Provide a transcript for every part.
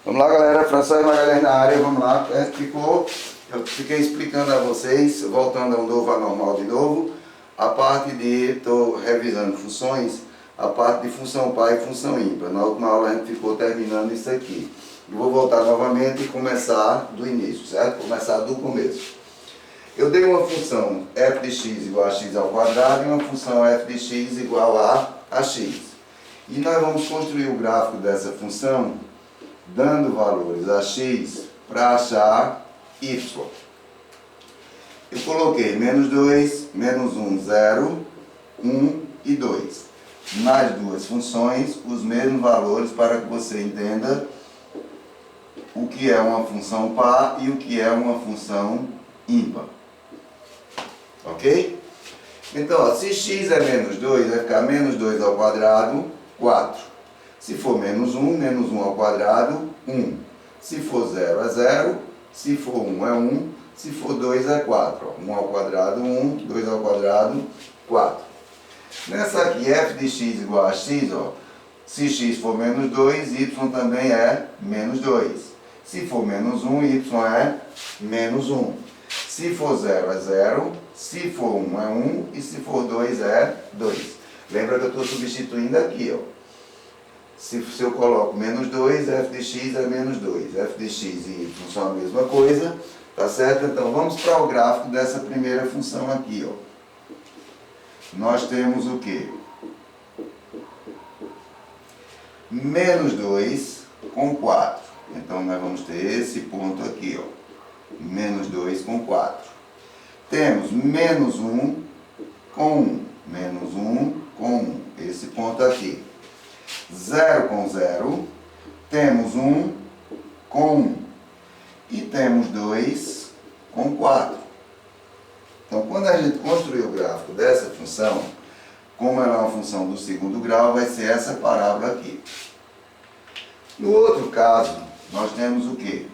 Vamos lá, galera, François Magalhães na área, vamos lá. Eu fiquei explicando a vocês, voltando ao novo anormal de novo, a parte de, estou revisando funções, a parte de função par e função ímpar. Na última aula a gente ficou terminando isso aqui. Eu vou voltar novamente e começar do início, certo? Começar do começo. Eu dei uma função f de x igual a x ao quadrado e uma função f de x igual a x. E nós vamos construir o gráfico dessa função dando valores a x para achar y. Eu coloquei menos 2, menos 1, 0, 1 e 2. Nas duas funções, os mesmos valores para que você entenda o que é uma função par e o que é uma função ímpar. Ok? Então, ó, se x é menos 2, vai ficar menos 2 ao quadrado, 4. Se for menos 1 ao quadrado, 1. Se for 0 é 0, se for 1 é 1, se for 2 é 4. Ó. 1 ao quadrado, 1, 2 ao quadrado, 4. Nessa aqui, f de x igual a x, ó, se x for menos 2, y também é menos 2. Se for menos 1, y é menos 1. Se for 0 é 0, se for 1 é 1 e se for 2 é 2. Lembra que eu estou substituindo aqui, ó. Se eu coloco menos 2, f de x é menos 2. F de x e y são a mesma coisa, tá certo? Então vamos para o gráfico dessa primeira função aqui, ó. Nós temos o quê? Menos 2 com 4. Então nós vamos ter esse ponto aqui, ó. Menos 2 com 4. Temos menos 1 com 1. Menos 1 com 1. Esse ponto aqui. 0 com 0. Temos 1 com 1. E temos 2 com 4. Então, quando a gente construir o gráfico dessa função, como ela é uma função do segundo grau, vai ser essa parábola aqui. No outro caso, nós temos o quê?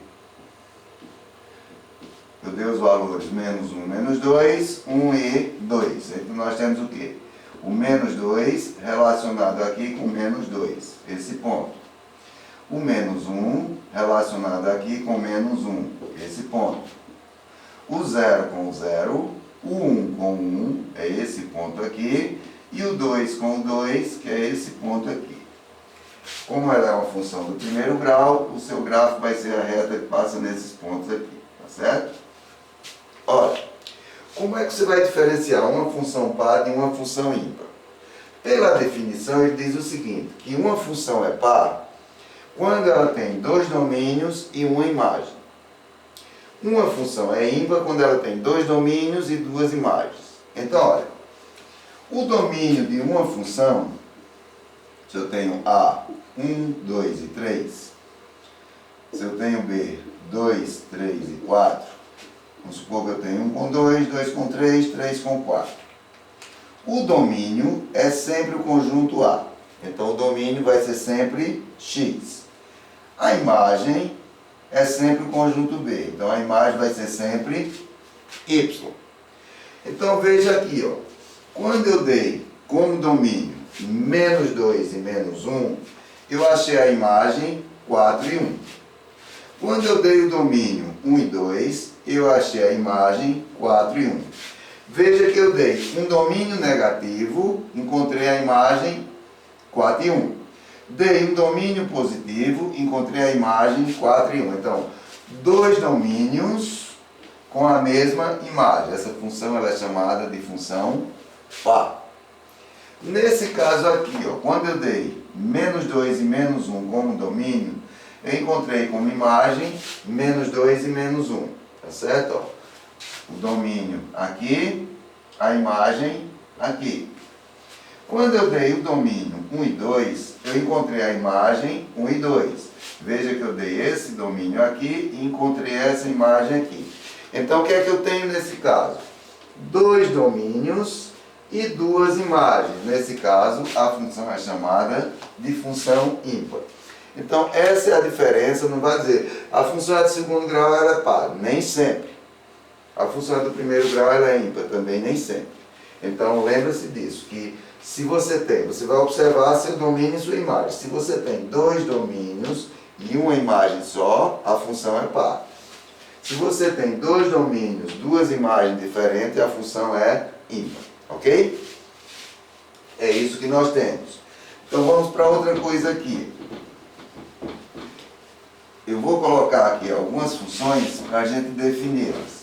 Eu dei os valores menos 1, menos 2, 1 e 2. Então nós temos o quê? O menos 2 relacionado aqui com menos 2, esse ponto. O menos 1 relacionado aqui com menos 1, esse ponto. O 0 com o 0, o 1 com 1, é esse ponto aqui, e o 2 com o 2, que é esse ponto aqui. Como ela é uma função do primeiro grau, o seu gráfico vai ser a reta que passa nesses pontos aqui, tá certo? Ora, como é que você vai diferenciar uma função par de uma função ímpar? Pela definição, ele diz o seguinte, que uma função é par quando ela tem dois domínios e uma imagem. Uma função é ímpar quando ela tem dois domínios e duas imagens. Então, olha, o domínio de uma função, se eu tenho A, 1, 2 e 3, se eu tenho B, 2, 3 e 4, vamos supor que eu tenho 1 com 2, 2 com 3, 3 com 4. O domínio é sempre o conjunto A. Então, o domínio vai ser sempre X. A imagem é sempre o conjunto B. Então, a imagem vai ser sempre Y. Então, veja aqui, ó. Quando eu dei como domínio menos 2 e menos 1, eu achei a imagem 4 e 1. Quando eu dei o domínio 1 e 2, eu achei a imagem 4 e 1. Veja que eu dei um domínio negativo, encontrei a imagem 4 e 1. Dei um domínio positivo, encontrei a imagem 4 e 1. Então, dois domínios com a mesma imagem. Essa função ela é chamada de função par. Nesse caso aqui, ó, quando eu dei menos 2 e menos 1 como domínio, eu encontrei como imagem menos 2 e menos 1. Tá certo? Ó, o domínio aqui, a imagem aqui. Quando eu dei o domínio 1 e 2, eu encontrei a imagem 1 e 2. Veja que eu dei esse domínio aqui e encontrei essa imagem aqui. Então, o que é que eu tenho nesse caso? Dois domínios e duas imagens. Nesse caso, a função é chamada de função ímpar. Então, essa é a diferença. Não vai dizer, a função é de segundo grau, ela é par. Nem sempre. A função é do primeiro grau, ela é ímpar. Também nem sempre. Então, lembra-se disso, que se você vai observar seu domínio e sua imagem. Se você tem dois domínios e uma imagem só, a função é par. Se você tem dois domínios, duas imagens diferentes, a função é ímpar, ok? É isso que nós temos. Então vamos para outra coisa aqui. Eu vou colocar aqui algumas funções para a gente defini-las.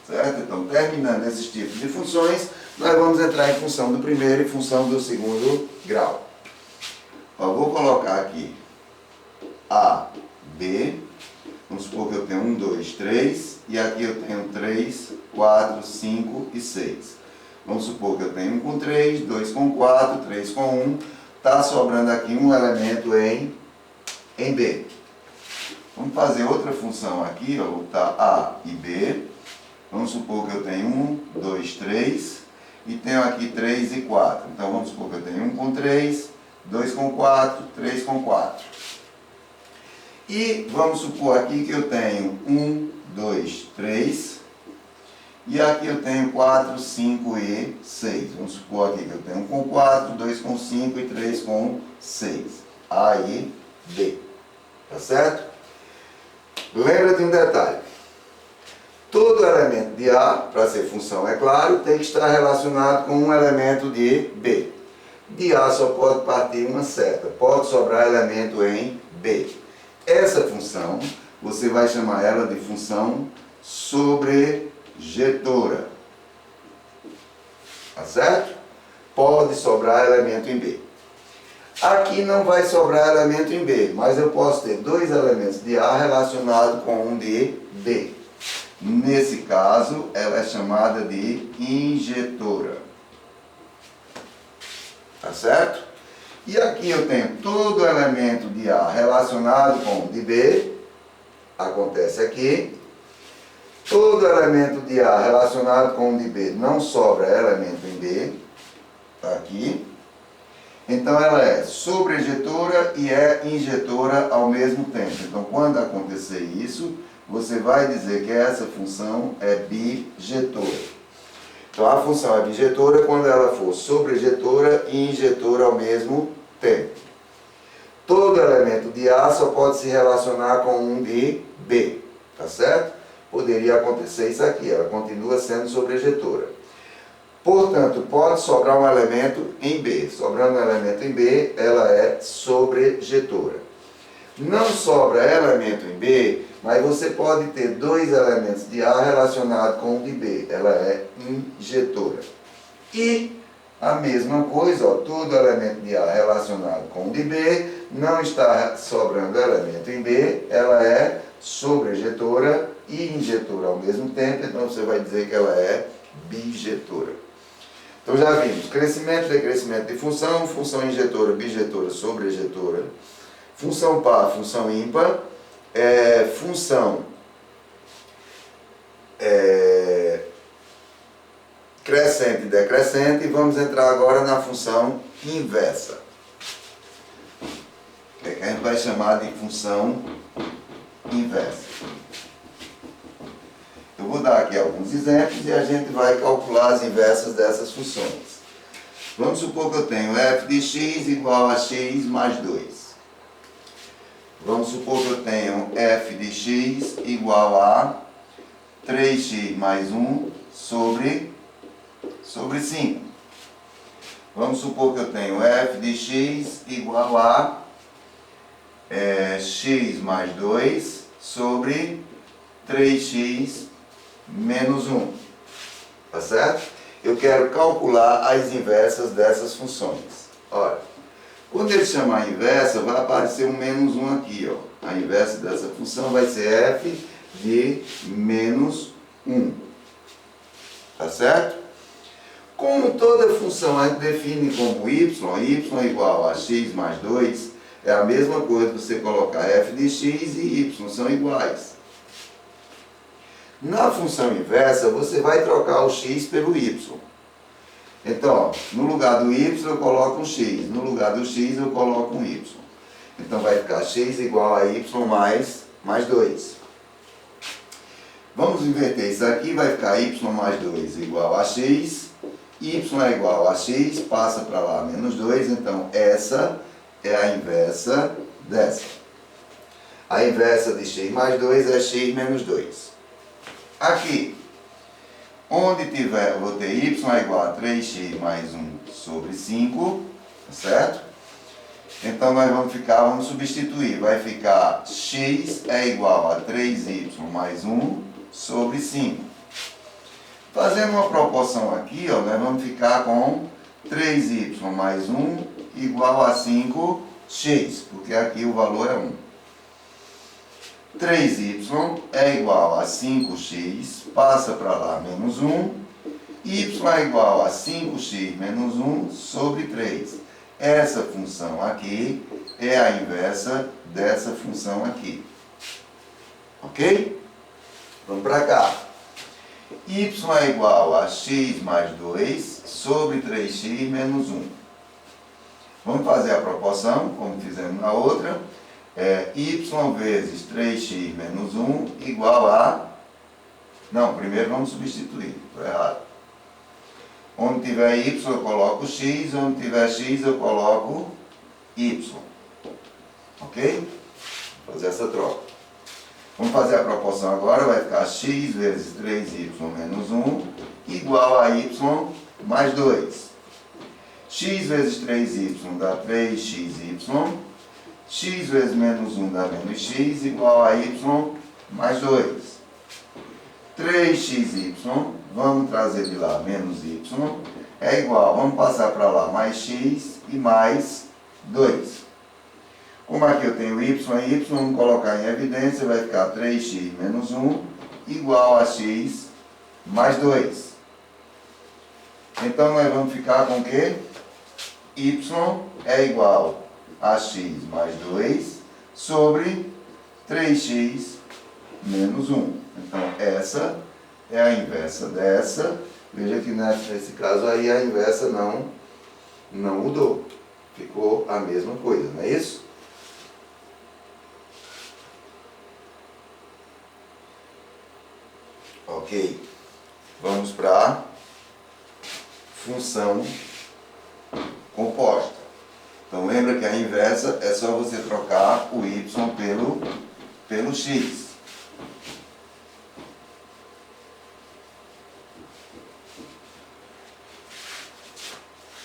Certo? Então, terminando esses tipos de funções, nós vamos entrar em função do primeiro e função do segundo grau. Ó, vou colocar aqui A, B. Vamos supor que eu tenho 1, 2, 3. E aqui eu tenho 3, 4, 5 e 6. Vamos supor que eu tenho 1 com 3, 2 com 4, 3 com 1. Está sobrando aqui um elemento em B. Vamos fazer outra função aqui, ó, vou botar A e B. Vamos supor que eu tenho 1, 2, 3 e tenho aqui 3 e 4. Então vamos supor que eu tenho 1 com 3, 2 com 4, 3 com 4. E vamos supor aqui que eu tenho 1, 2, 3 e aqui eu tenho 4, 5 e 6. Vamos supor aqui que eu tenho 1 com 4, 2 com 5 e 3 com 6. A e B. Tá certo? Lembra de um detalhe. Todo elemento de A, para ser função, é claro, tem que estar relacionado com um elemento de B. De A só pode partir uma seta, pode sobrar elemento em B. Essa função, você vai chamar ela de função sobrejetora. Tá certo? Pode sobrar elemento em B. Aqui não vai sobrar elemento em B, mas eu posso ter dois elementos de A relacionados com um de B. Nesse caso, ela é chamada de injetora. Tá certo? E aqui eu tenho todo elemento de A relacionado com o de B. Acontece aqui. Todo elemento de A relacionado com o de B não sobra elemento em B. Está aqui. Então ela é sobrejetora e é injetora ao mesmo tempo. Então quando acontecer isso, você vai dizer que essa função é bijetora. Então a função é bijetora quando ela for sobrejetora e injetora ao mesmo tempo. Todo elemento de A só pode se relacionar com um de B, tá certo? Poderia acontecer isso aqui, ela continua sendo sobrejetora. Portanto, pode sobrar um elemento em B. Sobrando um elemento em B, ela é sobrejetora. Não sobra elemento em B, mas você pode ter dois elementos de A relacionados com o de B. Ela é injetora. E a mesma coisa, ó, todo elemento de A relacionado com o de B, não está sobrando elemento em B, ela é sobrejetora e injetora ao mesmo tempo, então você vai dizer que ela é bijetora. Então já vimos crescimento, decrescimento de função, função injetora, bijetora, sobrejetora, função par, função ímpar, função crescente e decrescente, e vamos entrar agora na função inversa, que a gente vai chamar de função inversa. Eu vou dar aqui alguns exemplos e a gente vai calcular as inversas dessas funções. Vamos supor que eu tenho f de x igual a x mais 2. Vamos supor que eu tenho f de x igual a 3x mais 1 sobre 5. Vamos supor que eu tenho f de x igual a x mais 2 sobre 3x menos 1. Tá certo? Eu quero calcular as inversas dessas funções. Olha, quando ele chamar a inversa, vai aparecer um menos 1 aqui, ó. A inversa dessa função vai ser f de menos 1. Tá certo? Como toda função a gente define como y igual a x mais 2, é a mesma coisa que você colocar f de x e y, são iguais. Na função inversa, você vai trocar o x pelo y. Então, ó, no lugar do y eu coloco um x, no lugar do x eu coloco um y. Então vai ficar x igual a y mais 2. Vamos inverter isso aqui, vai ficar y mais 2 igual a x, y é igual a x, passa para lá menos 2, então essa é a inversa dessa. A inversa de x mais 2 é x menos 2. Aqui, onde tiver, eu vou ter y é igual a 3x mais 1 sobre 5, certo? Então nós vamos substituir, vai ficar x é igual a 3y mais 1 sobre 5. Fazendo uma proporção aqui, ó, nós vamos ficar com 3y mais 1 igual a 5x, porque aqui o valor é 1. 3y é igual a 5x, passa para lá menos 1, y é igual a 5x menos 1 sobre 3. Essa função aqui é a inversa dessa função aqui. Ok? Vamos para cá. Y é igual a x mais 2 sobre 3x menos 1. Vamos fazer a proporção, como fizemos na outra. Y vezes 3x menos 1 igual a... Não, primeiro vamos substituir, estou errado. Onde tiver y eu coloco x, onde tiver x eu coloco y. Ok? Vou fazer essa troca. Vamos fazer a proporção agora, vai ficar x vezes 3y menos 1 igual a y mais 2. X vezes 3y dá 3xy. X vezes menos 1 dá menos x igual a y mais 2. 3xy, vamos trazer de lá menos y, é igual, vamos passar para lá mais x e mais 2. Como aqui eu tenho y e y, vamos colocar em evidência, vai ficar 3x menos 1 igual a x mais 2. Então nós vamos ficar com o quê? Y é igual a x mais 2 sobre 3x menos 1. Então, essa é a inversa dessa. Veja que nesse caso aí a inversa não mudou. Ficou a mesma coisa, não é isso? Ok. Vamos para a função composta. Então, lembra que a inversa é só você trocar o y pelo x.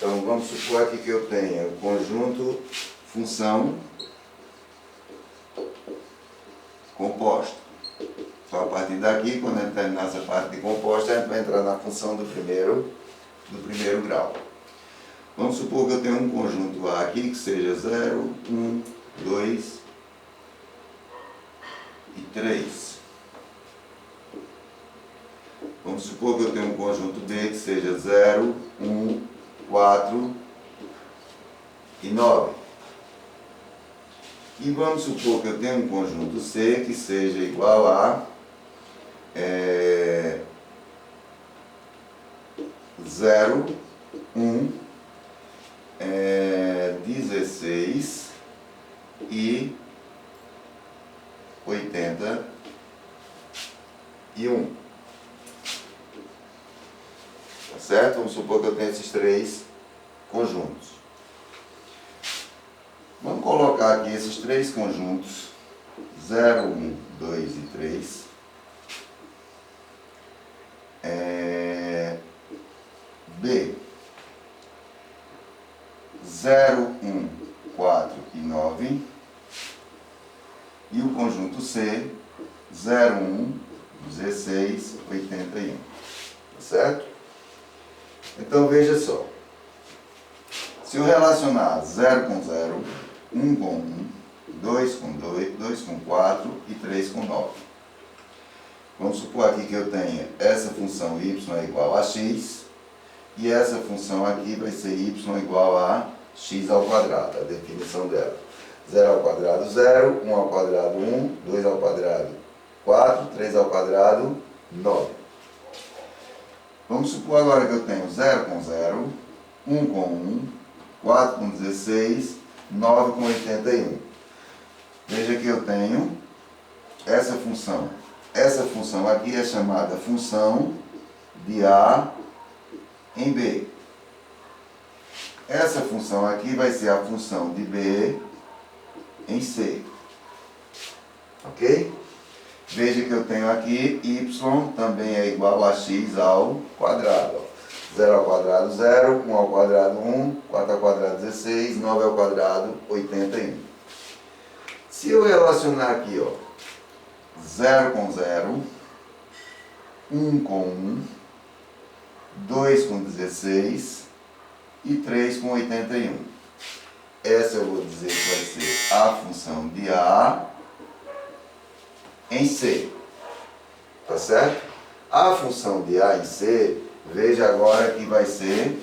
Então, vamos supor aqui que eu tenha o conjunto função composta. Então, a partir daqui, quando a gente terminar essa parte de composta, a gente vai entrar na função do primeiro grau. Vamos supor que eu tenho um conjunto A aqui que seja 0, 1, 2 e 3. Vamos supor que eu tenho um conjunto B que seja 0, 1, 4 e 9. E vamos supor que eu tenho um conjunto C que seja igual a 0, 1, 16 e 81. Tá certo? Vamos supor que eu tenho esses três conjuntos. Vamos colocar aqui esses três conjuntos, 0, 1, 2 e 3. B, 0, 1, 4 e 9. E o conjunto C, 0, 1, 16, 81. Tá certo? Então veja só. Se eu relacionar 0 com 0, 1 com 1, 2 com 2, 2 com 4 e 3 com 9. Vamos supor aqui que eu tenha essa função y é igual a x, e essa função aqui vai ser y igual a x ao quadrado, a definição dela. 0 ao quadrado 0, 1 ao quadrado 1, 2 ao quadrado 4, 3 ao quadrado 9. Vamos supor agora que eu tenho 0 com 0, 1 com 1, 4 com 16, 9 com 81. Veja que eu tenho essa função. Essa função aqui é chamada função de A em B. Essa função aqui vai ser a função de B em C. Ok? Veja que eu tenho aqui y também é igual a x ao quadrado. 0 ao quadrado, 0. 1 ao quadrado, 1. 4 ao quadrado, 16. 9 ao quadrado, 81. Se eu relacionar aqui, ó, 0 com 0, 1 com 1, 2 com 16 e 3 com 81. Essa eu vou dizer que vai ser a função de A em C. Tá certo? A função de A em C, veja agora que vai ser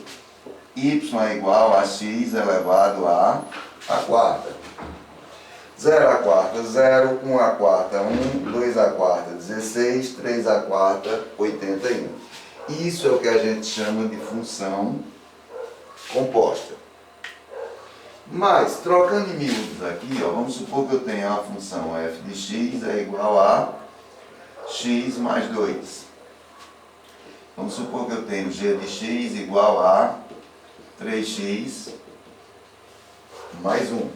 y é igual a x elevado a quarta. 0 a quarta, 0. 1 a quarta, 1. 2 a quarta, 16. 3 a quarta, 81. Isso é o que a gente chama de função composta. Mas, trocando em miúdos aqui, ó, vamos supor que eu tenha a função f de x é igual a x mais 2. Vamos supor que eu tenho g de x igual a 3x mais 1.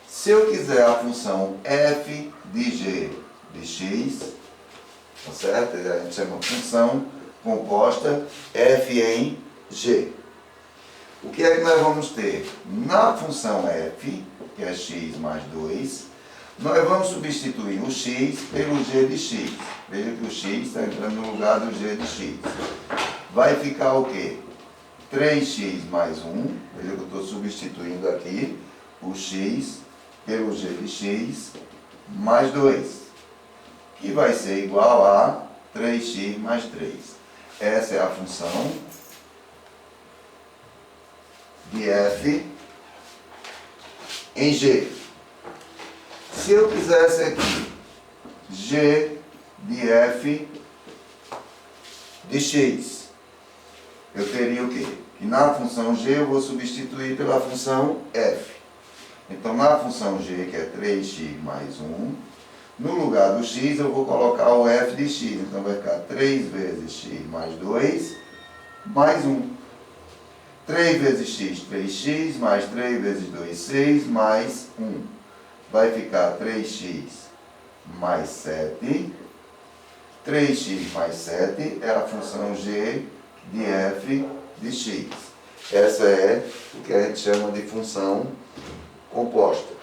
Se eu quiser a função f de g de x, tá certo? A gente chama função composta f em g. O que é que nós vamos ter? Na função f, que é x mais 2, nós vamos substituir o x pelo g de x. Veja que o x está entrando no lugar do g de x. Vai ficar o quê? 3x mais 1, veja que eu estou substituindo aqui o x pelo g de x mais 2, que vai ser igual a 3x mais 3. Essa é a função de f em g. Se eu quisesse aqui g de f de x, eu teria o quê? Que na função g eu vou substituir pela função f. Então, na função g, que é 3x mais 1, no lugar do x eu vou colocar o f de x. Então, vai ficar 3 vezes x mais 2 mais 1. 3 vezes x, 3x, mais 3 vezes 2, 6, mais 1. Vai ficar 3x mais 7. 3x mais 7 é a função g de f de x. Essa é o que a gente chama de função composta.